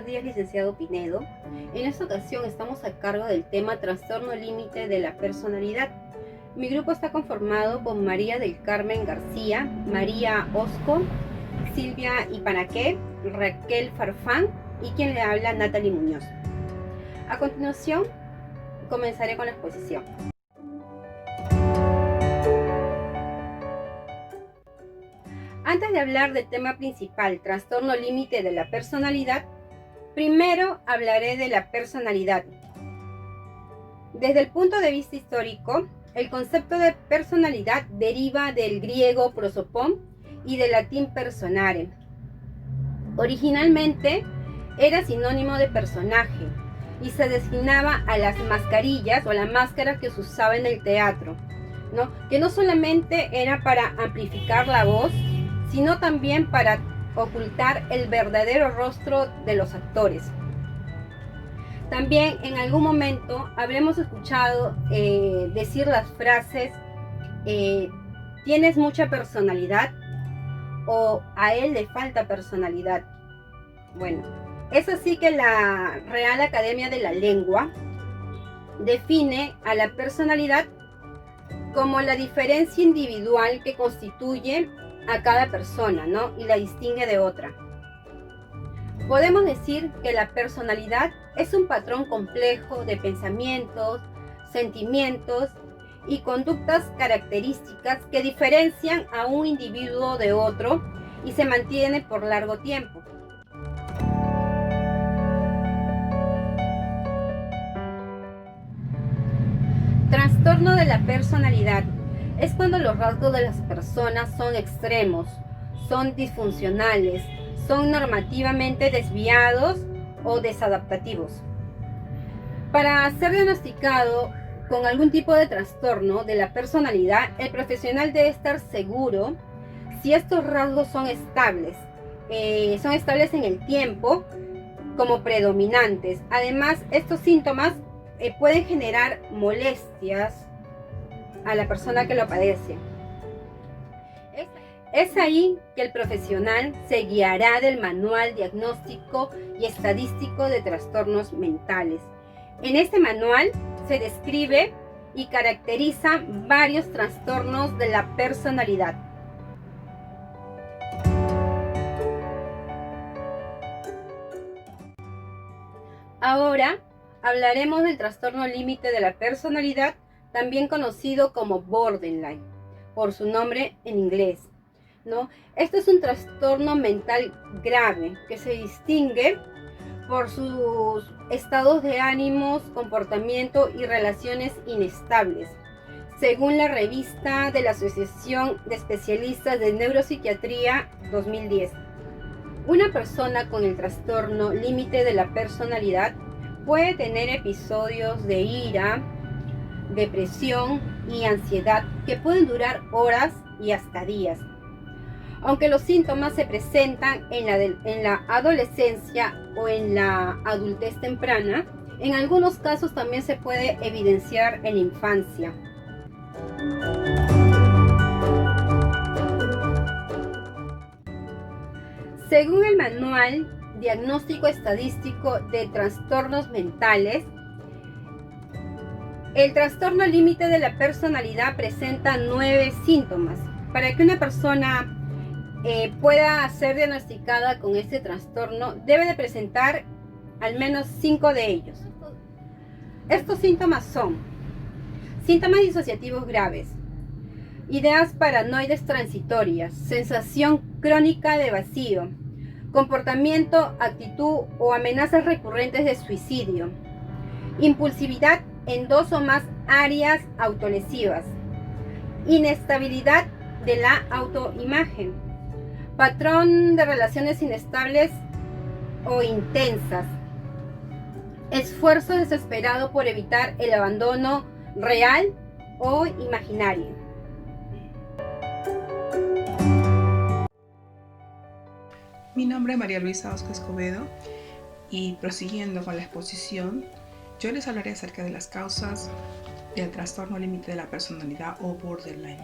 días, licenciado Pinedo. En esta ocasión estamos a cargo del tema trastorno límite de la personalidad. Mi grupo está conformado por María del Carmen García, María Osco, Silvia Ipanaqué, Raquel Farfán y quien le habla, Natalie Muñoz. A continuación, comenzaré con la exposición. Antes de hablar del tema principal, trastorno límite de la personalidad, primero hablaré de la personalidad. Desde el punto de vista histórico, el concepto de personalidad deriva del griego prosopon y del latín personare. Originalmente era sinónimo de personaje y se designaba a las mascarillas o la máscara que se usaba en el teatro, ¿no? Que no solamente era para amplificar la voz, sino también para ocultar el verdadero rostro de los actores. También en algún momento habremos escuchado decir las frases tienes mucha personalidad o a él le falta personalidad. Bueno, es así que la Real Academia de la Lengua define a la personalidad como la diferencia individual que constituye a cada persona, ¿no? Y la distingue de otra. Podemos decir que la personalidad es un patrón complejo de pensamientos, sentimientos y conductas características que diferencian a un individuo de otro y se mantiene por largo tiempo. Trastorno de la personalidad es cuando los rasgos de las personas son extremos, son disfuncionales, son normativamente desviados o desadaptativos. Para ser diagnosticado con algún tipo de trastorno de la personalidad, el profesional debe estar seguro si estos rasgos son estables en el tiempo como predominantes. Además, estos síntomas pueden generar molestias a la persona que lo padece. Es ahí que el profesional se guiará del Manual Diagnóstico y Estadístico de Trastornos Mentales. En este manual se describe y caracteriza varios trastornos de la personalidad. Ahora hablaremos del trastorno límite de la personalidad, también conocido como borderline, por su nombre en inglés, ¿no? Este es un trastorno mental grave que se distingue por sus estados de ánimos, comportamiento y relaciones inestables, según la revista de la Asociación de Especialistas de Neuropsiquiatría 2010. Una persona con el trastorno límite de la personalidad puede tener episodios de ira, depresión y ansiedad que pueden durar horas y hasta días. Aunque los síntomas se presentan en la adolescencia o en la adultez temprana, en algunos casos también se puede evidenciar en la infancia. Según el Manual Diagnóstico Estadístico de Trastornos Mentales, el trastorno límite de la personalidad presenta 9 síntomas. Para que una persona pueda ser diagnosticada con este trastorno, debe de presentar al menos 5 de ellos. Estos síntomas son síntomas disociativos graves, ideas paranoides transitorias, sensación crónica de vacío, comportamiento, actitud o amenazas recurrentes de suicidio, impulsividad en 2 o más áreas autolesivas, inestabilidad de la autoimagen, patrón de relaciones inestables o intensas, esfuerzo desesperado por evitar el abandono real o imaginario. Mi nombre es María Luisa Osco Escobedo y prosiguiendo con la exposición, yo les hablaré acerca de las causas del trastorno límite de la personalidad o borderline.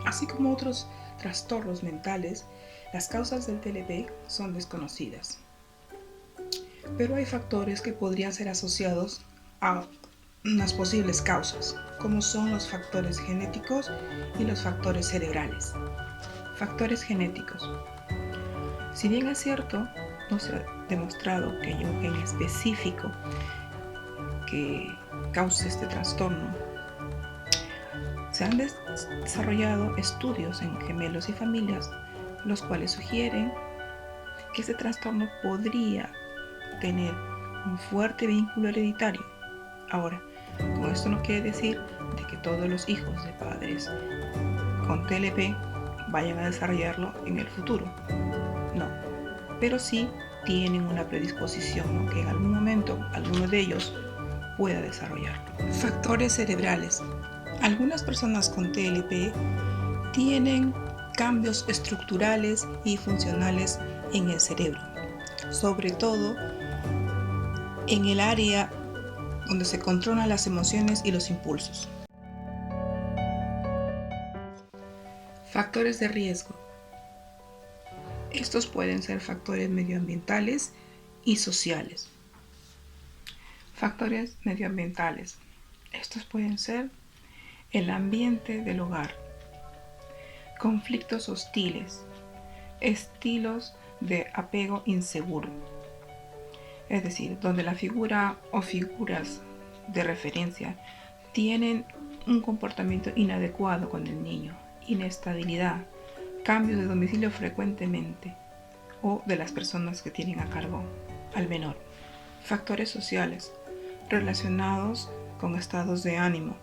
Así como otros trastornos mentales, las causas del TLP son desconocidas. pero hay factores que podrían ser asociados a unas posibles causas, como son los factores genéticos y los factores cerebrales. Factores genéticos. Si bien es cierto, no se ha demostrado que hay un gen específico que cause este trastorno, se han desarrollado estudios en gemelos y familias, los cuales sugieren que este trastorno podría tener un fuerte vínculo hereditario. Ahora, con esto no quiere decir de que todos los hijos de padres con TLP vayan a desarrollarlo en el futuro. No, pero sí tienen una predisposición, ¿no? Que en algún momento alguno de ellos pueda desarrollarlo. Factores cerebrales. Algunas personas con TLP tienen cambios estructurales y funcionales en el cerebro, sobre todo en el área donde se controlan las emociones y los impulsos. Factores de riesgo. Estos pueden ser factores medioambientales y sociales. Factores medioambientales. Estos pueden ser el ambiente del hogar, conflictos hostiles, estilos de apego inseguro, es decir, donde la figura o figuras de referencia tienen un comportamiento inadecuado con el niño, inestabilidad, cambio de domicilio frecuentemente o de las personas que tienen a cargo al menor. Factores sociales relacionados con estados de ánimo,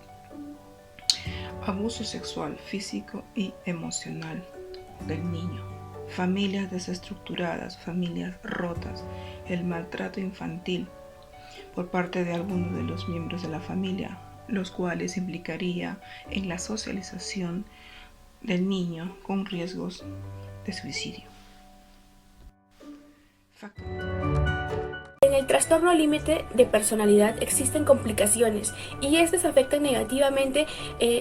abuso sexual, físico y emocional del niño, familias desestructuradas, familias rotas, el maltrato infantil por parte de alguno de los miembros de la familia, los cuales implicaría en la socialización del niño con riesgos de suicidio. En el trastorno límite de personalidad existen complicaciones y estas afectan negativamente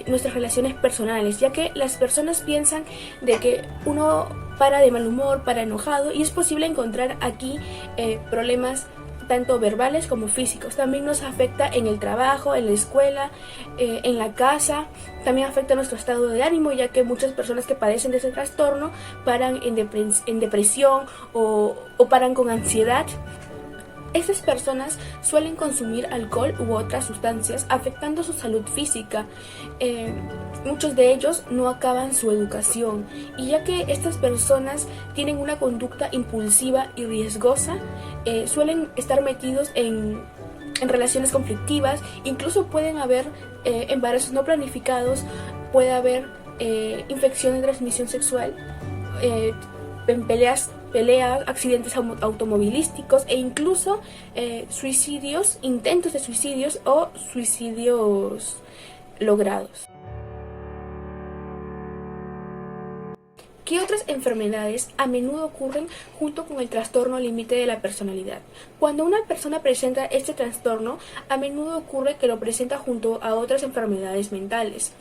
nuestras relaciones personales, ya que las personas piensan de que uno para de mal humor, para enojado, y es posible encontrar aquí problemas tanto verbales como físicos. También nos afecta en el trabajo, en la escuela, en la casa. También afecta nuestro estado de ánimo, ya que muchas personas que padecen de ese trastorno paran en depresión o paran con ansiedad. Estas personas suelen consumir alcohol u otras sustancias, afectando su salud física. Muchos de ellos no acaban su educación, y ya que estas personas tienen una conducta impulsiva y riesgosa, suelen estar metidos en relaciones conflictivas. Incluso pueden haber embarazos no planificados, puede haber infección de transmisión sexual, peleas, accidentes automovilísticos e incluso suicidios, intentos de suicidios o suicidios logrados. ¿Qué otras enfermedades a menudo ocurren junto con el trastorno límite de la personalidad? Cuando una persona presenta este trastorno, a menudo ocurre que lo presenta junto a otras enfermedades mentales.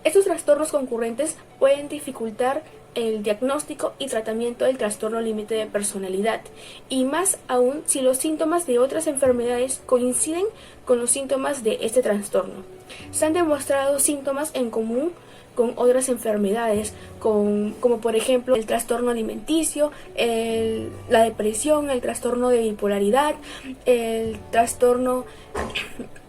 Estos trastornos concurrentes pueden dificultar el diagnóstico y tratamiento del trastorno límite de personalidad, y más aún si los síntomas de otras enfermedades coinciden con los síntomas de este trastorno. Se han demostrado síntomas en común con otras enfermedades, como por ejemplo el trastorno alimenticio, la depresión, el trastorno de bipolaridad, el trastorno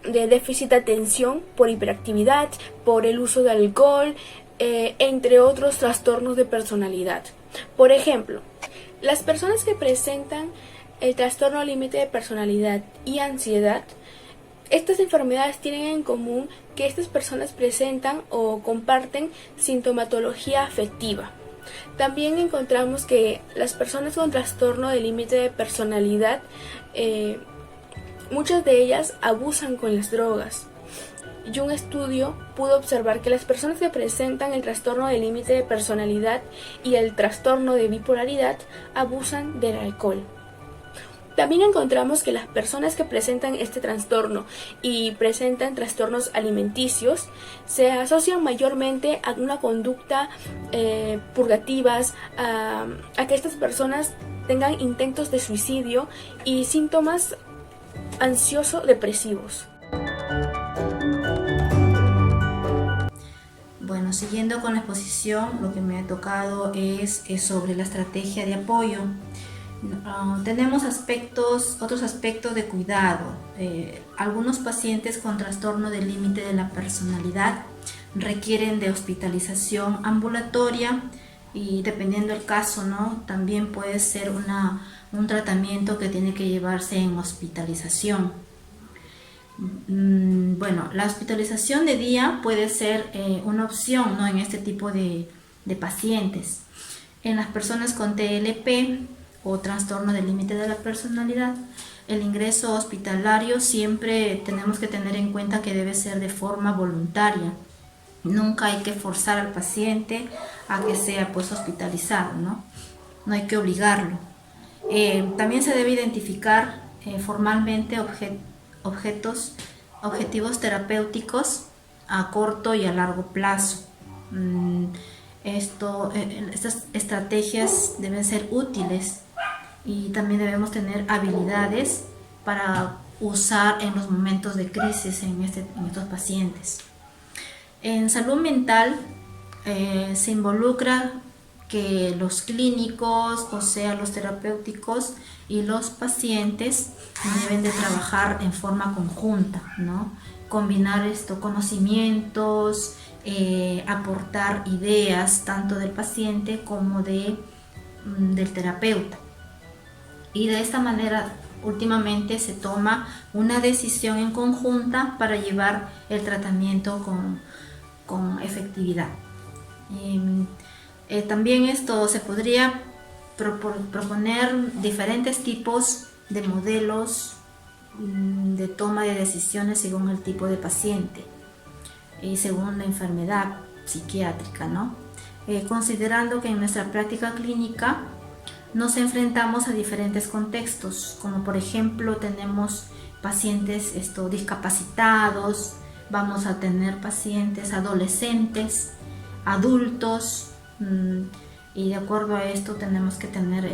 de déficit de atención por hiperactividad, por el uso de alcohol, entre otros trastornos de personalidad. Por ejemplo, las personas que presentan el trastorno límite de personalidad y ansiedad, estas enfermedades tienen en común que estas personas presentan o comparten sintomatología afectiva. También encontramos que las personas con trastorno de límite de personalidad, muchas de ellas abusan con las drogas. Y un estudio pudo observar que las personas que presentan el trastorno de límite de personalidad y el trastorno de bipolaridad abusan del alcohol. También encontramos que las personas que presentan este trastorno y presentan trastornos alimenticios se asocian mayormente a una conducta purgativas, a que estas personas tengan intentos de suicidio y síntomas ansioso-depresivos. Bueno, siguiendo con la exposición, lo que me ha tocado es sobre la estrategia de apoyo. Tenemos otros aspectos de cuidado. Algunos pacientes con trastorno del límite de la personalidad requieren de hospitalización ambulatoria y dependiendo del caso, ¿no? También puede ser un tratamiento que tiene que llevarse en hospitalización. Bueno, la hospitalización de día puede ser una opción, ¿no? En este tipo de pacientes. En las personas con TLP o trastorno del límite de la personalidad, el ingreso hospitalario siempre tenemos que tener en cuenta que debe ser de forma voluntaria. Nunca hay que forzar al paciente a que sea pues hospitalizado, ¿no? No hay que obligarlo. También se debe identificar formalmente objetivos terapéuticos a corto y a largo plazo. Estas estrategias deben ser útiles y también debemos tener habilidades para usar en los momentos de crisis en estos pacientes. En salud mental se involucra que los clínicos, o sea, los terapéuticos y los pacientes deben de trabajar en forma conjunta, ¿no? Combinar conocimientos, aportar ideas tanto del paciente como del terapeuta. Y de esta manera últimamente se toma una decisión en conjunta para llevar el tratamiento con efectividad. También se podría proponer diferentes tipos de modelos de toma de decisiones según el tipo de paciente y según la enfermedad psiquiátrica, ¿no? Considerando que en nuestra práctica clínica nos enfrentamos a diferentes contextos, como por ejemplo tenemos pacientes discapacitados, vamos a tener pacientes adolescentes, adultos, y de acuerdo a esto tenemos que tener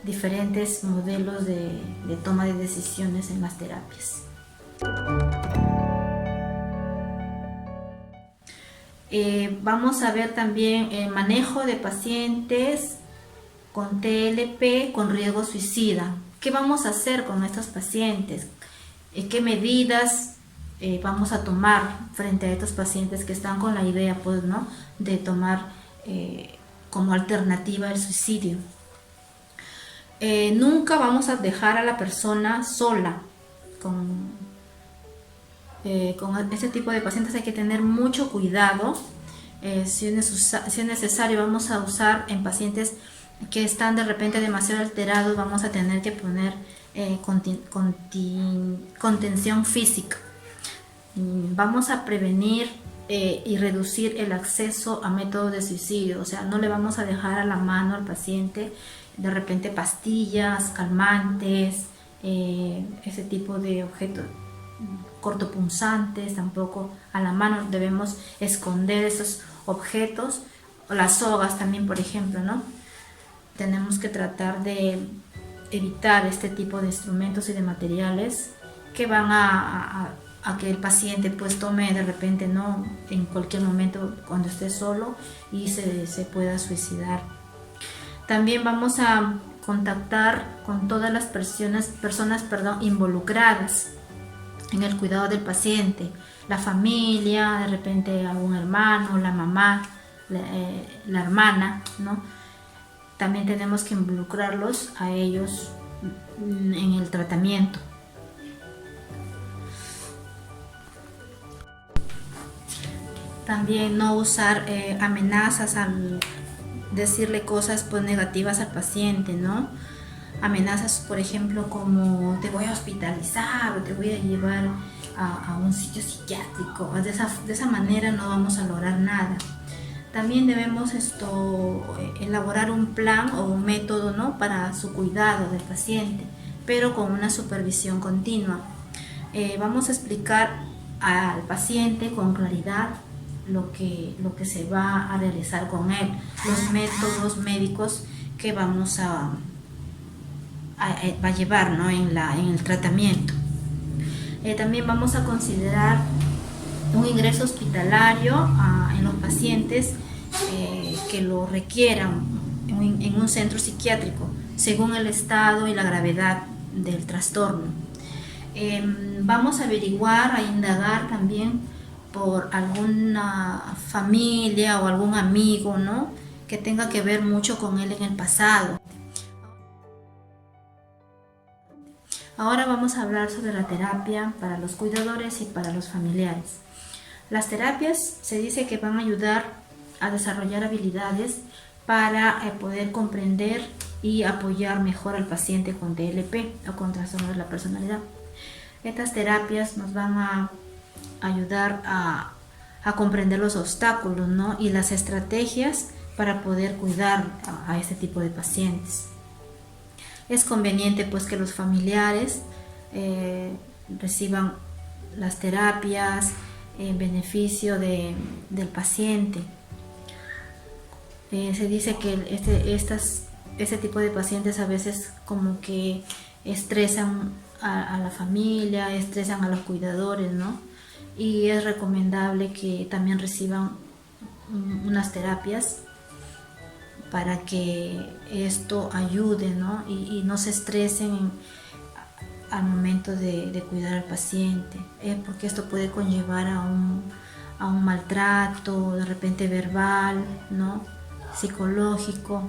diferentes modelos de toma de decisiones en las terapias. Vamos a ver también el manejo de pacientes con TLP con riesgo suicida. ¿Qué vamos a hacer con estos pacientes? ¿Qué medidas vamos a tomar frente a estos pacientes que están con la idea, pues, ¿no?, de tomar como alternativa el suicidio? Nunca vamos a dejar a la persona sola. Con este tipo de pacientes hay que tener mucho cuidado. Si es necesario, vamos a usar en pacientes que están de repente demasiado alterados, vamos a tener que poner contención física. Vamos a prevenir y reducir el acceso a métodos de suicidio, o sea, no le vamos a dejar a la mano al paciente de repente pastillas, calmantes, ese tipo de objetos cortopunzantes, tampoco a la mano. Debemos esconder esos objetos, o las sogas también, por ejemplo, ¿no? Tenemos que tratar de evitar este tipo de instrumentos y de materiales que van a que el paciente pues tome de repente, ¿no?, en cualquier momento cuando esté solo y se pueda suicidar. También vamos a contactar con todas las personas involucradas en el cuidado del paciente, la familia, de repente algún hermano, la mamá, la hermana, ¿no? También tenemos que involucrarlos a ellos en el tratamiento. También no usar amenazas al decirle cosas pues negativas al paciente, ¿no? Amenazas, por ejemplo, como te voy a hospitalizar o te voy a llevar a un sitio psiquiátrico. De esa manera no vamos a lograr nada. También debemos elaborar un plan o un método, ¿no?, para su cuidado del paciente. pero con una supervisión continua. Vamos a explicar al paciente con claridad lo que se va a realizar con él, los métodos médicos que vamos va a llevar, ¿no?, en el tratamiento. También vamos a considerar un ingreso hospitalario en los pacientes que lo requieran en un centro psiquiátrico, según el estado y la gravedad del trastorno. Vamos a averiguar, a indagar también por alguna familia o algún amigo, ¿no?, que tenga que ver mucho con él en el pasado. Ahora vamos a hablar sobre la terapia para los cuidadores y para los familiares. Las terapias se dice que van a ayudar a desarrollar habilidades para poder comprender y apoyar mejor al paciente con TLP o con trastorno de la personalidad. Estas terapias nos van a ayudar a comprender los obstáculos, ¿no?, y las estrategias para poder cuidar a este tipo de pacientes. Es conveniente pues que los familiares reciban las terapias en beneficio del paciente. Se dice que este tipo de pacientes a veces como que estresan a la familia, estresan a los cuidadores, ¿no? Y es recomendable que también reciban unas terapias para que esto ayude, ¿no? Y no se estresen al momento de cuidar al paciente, porque esto puede conllevar a un maltrato, de repente verbal, ¿no?, psicológico,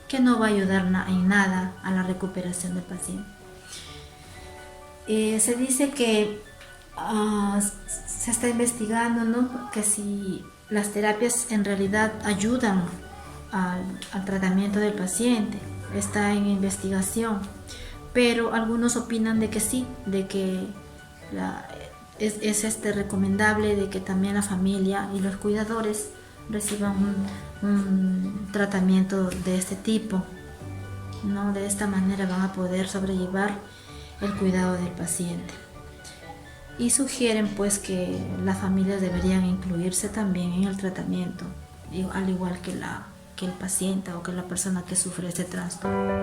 que no va a ayudar en nada a la recuperación del paciente. Se dice que se está investigando, ¿no?, que si las terapias en realidad ayudan al tratamiento del paciente. Está en investigación, pero algunos opinan de que sí, de que es recomendable de que también la familia y los cuidadores reciban un tratamiento de este tipo, ¿no? De esta manera van a poder sobrellevar el cuidado del paciente. Y sugieren pues que las familias deberían incluirse también en el tratamiento, al igual que el paciente o que la persona que sufre este trastorno.